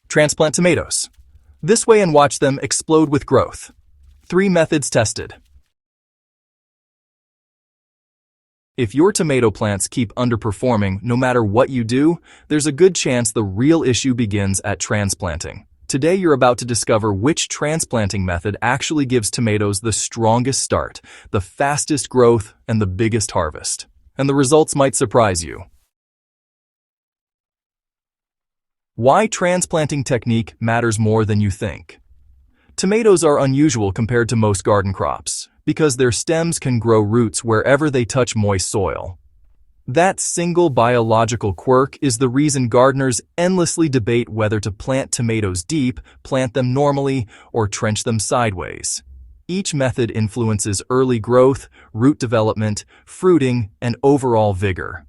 Transplant tomatoes. This way and watch them explode with growth. 3 methods tested. If your tomato plants keep underperforming no matter what you do, there's a good chance the real issue begins at transplanting. Today you're about to discover which transplanting method actually gives tomatoes the strongest start, the fastest growth, and the biggest harvest. And the results might surprise you. Why transplanting technique matters more than you think. Tomatoes are unusual compared to most garden crops because their stems can grow roots wherever they touch moist soil. That single biological quirk is the reason gardeners endlessly debate whether to plant tomatoes deep, plant them normally, or trench them sideways. Each method influences early growth, root development, fruiting, and overall vigor.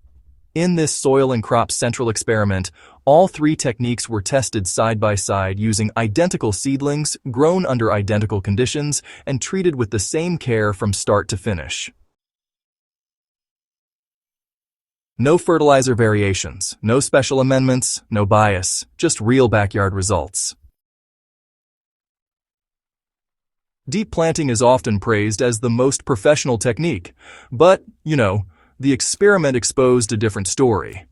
In this soil and crop central experiment, all 3 techniques were tested side by side using identical seedlings grown under identical conditions and treated with the same care from start to finish. No fertilizer variations, no special amendments, no bias, just real backyard results. Deep planting is often praised as the most professional technique, but, the experiment exposed a different story.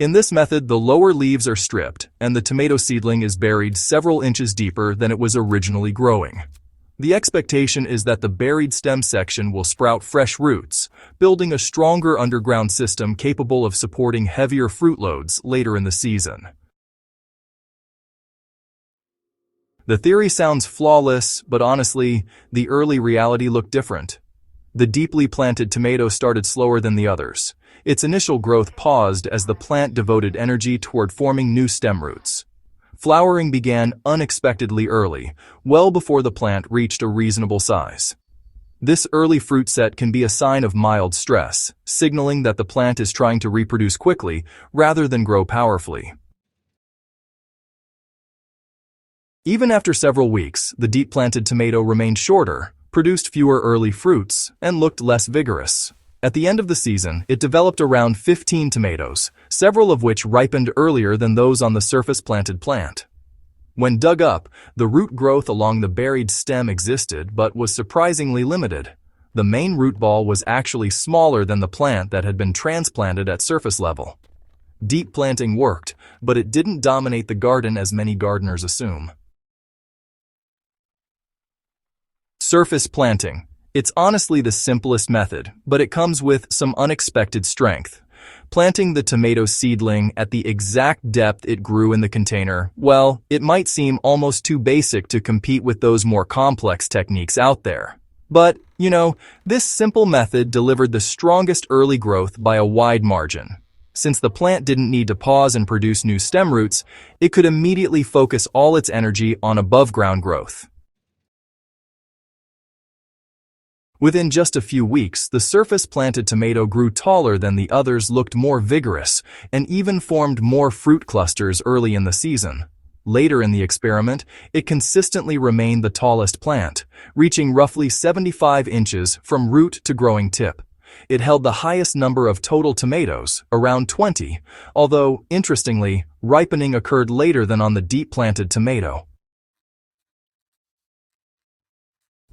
In this method, the lower leaves are stripped, and the tomato seedling is buried several inches deeper than it was originally growing. The expectation is that the buried stem section will sprout fresh roots, building a stronger underground system capable of supporting heavier fruit loads later in the season. The theory sounds flawless, but honestly, the early reality looked different. The deeply planted tomato started slower than the others. Its initial growth paused as the plant devoted energy toward forming new stem roots. Flowering began unexpectedly early, well before the plant reached a reasonable size. This early fruit set can be a sign of mild stress, signaling that the plant is trying to reproduce quickly rather than grow powerfully. Even after several weeks, the deep-planted tomato remained shorter, produced fewer early fruits, and looked less vigorous. At the end of the season, it developed around 15 tomatoes, several of which ripened earlier than those on the surface-planted plant. When dug up, the root growth along the buried stem existed but was surprisingly limited. The main root ball was actually smaller than the plant that had been transplanted at surface level. Deep planting worked, but it didn't dominate the garden as many gardeners assume. Surface planting. It's honestly the simplest method, but it comes with some unexpected strength. Planting the tomato seedling at the exact depth it grew in the container, well, it might seem almost too basic to compete with those more complex techniques out there. But, this simple method delivered the strongest early growth by a wide margin. Since the plant didn't need to pause and produce new stem roots, it could immediately focus all its energy on above-ground growth. Within just a few weeks, the surface-planted tomato grew taller than the others, looked more vigorous, and even formed more fruit clusters early in the season. Later in the experiment, it consistently remained the tallest plant, reaching roughly 75 inches from root to growing tip. It held the highest number of total tomatoes, around 20, although, interestingly, ripening occurred later than on the deep-planted tomato.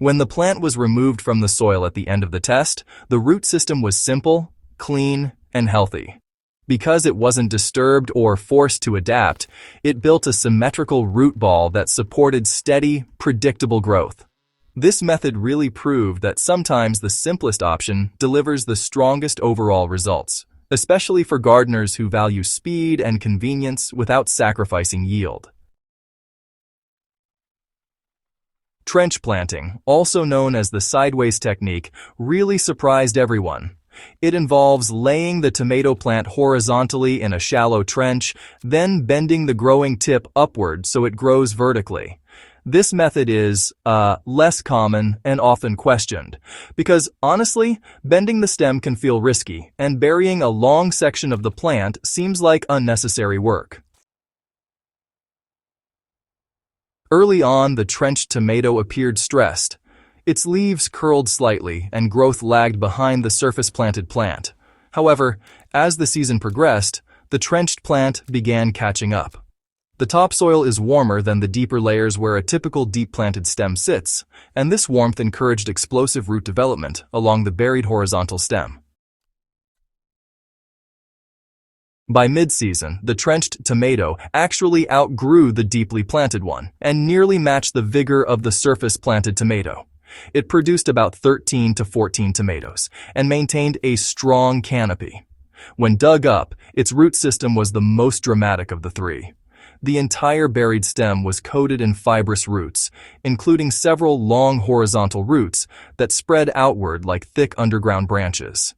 When the plant was removed from the soil at the end of the test, the root system was simple, clean, and healthy. Because it wasn't disturbed or forced to adapt, it built a symmetrical root ball that supported steady, predictable growth. This method really proved that sometimes the simplest option delivers the strongest overall results, especially for gardeners who value speed and convenience without sacrificing yield. Trench planting, also known as the sideways technique, really surprised everyone. It involves laying the tomato plant horizontally in a shallow trench, then bending the growing tip upward so it grows vertically. This method is less common and often questioned, because honestly, bending the stem can feel risky, and burying a long section of the plant seems like unnecessary work. Early on, the trenched tomato appeared stressed. Its leaves curled slightly and growth lagged behind the surface-planted plant. However, as the season progressed, the trenched plant began catching up. The topsoil is warmer than the deeper layers where a typical deep-planted stem sits, and this warmth encouraged explosive root development along the buried horizontal stem. By mid-season, the trenched tomato actually outgrew the deeply planted one and nearly matched the vigor of the surface-planted tomato. It produced about 13 to 14 tomatoes and maintained a strong canopy. When dug up, its root system was the most dramatic of the three. The entire buried stem was coated in fibrous roots, including several long horizontal roots that spread outward like thick underground branches.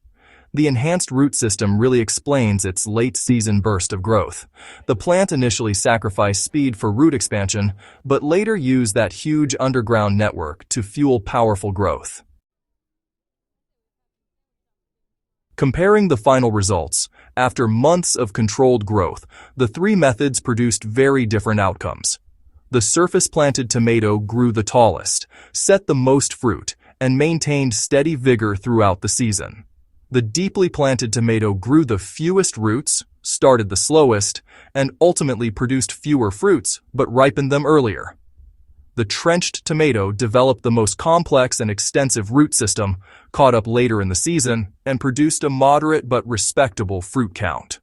The enhanced root system really explains its late-season burst of growth. The plant initially sacrificed speed for root expansion, but later used that huge underground network to fuel powerful growth. Comparing the final results, after months of controlled growth, the three methods produced very different outcomes. The surface-planted tomato grew the tallest, set the most fruit, and maintained steady vigor throughout the season. The deeply planted tomato grew the fewest roots, started the slowest, and ultimately produced fewer fruits, but ripened them earlier. The trenched tomato developed the most complex and extensive root system, caught up later in the season, and produced a moderate but respectable fruit count.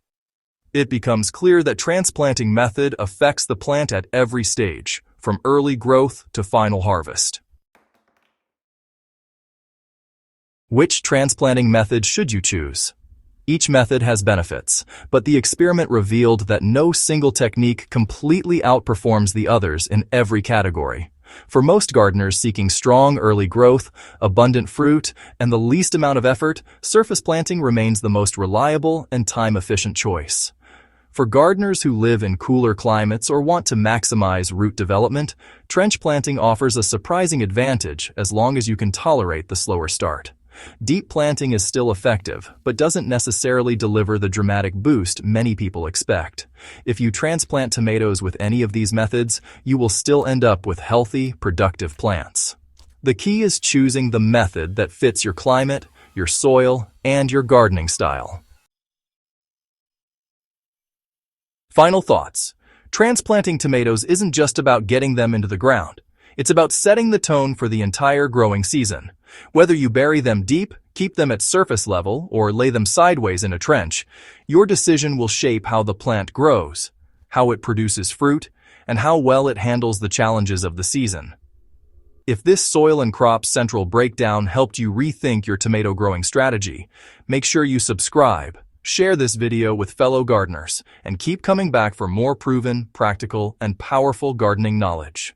It becomes clear that transplanting method affects the plant at every stage, from early growth to final harvest. Which transplanting method should you choose? Each method has benefits, but the experiment revealed that no single technique completely outperforms the others in every category. For most gardeners seeking strong early growth, abundant fruit, and the least amount of effort, surface planting remains the most reliable and time-efficient choice. For gardeners who live in cooler climates or want to maximize root development, trench planting offers a surprising advantage as long as you can tolerate the slower start. Deep planting is still effective, but doesn't necessarily deliver the dramatic boost many people expect. If you transplant tomatoes with any of these methods, you will still end up with healthy, productive plants. The key is choosing the method that fits your climate, your soil, and your gardening style. Final thoughts. Transplanting tomatoes isn't just about getting them into the ground. It's about setting the tone for the entire growing season. Whether you bury them deep, keep them at surface level, or lay them sideways in a trench, your decision will shape how the plant grows, how it produces fruit, and how well it handles the challenges of the season. If this soil and crop central breakdown helped you rethink your tomato growing strategy, make sure you subscribe, share this video with fellow gardeners, and keep coming back for more proven, practical, and powerful gardening knowledge.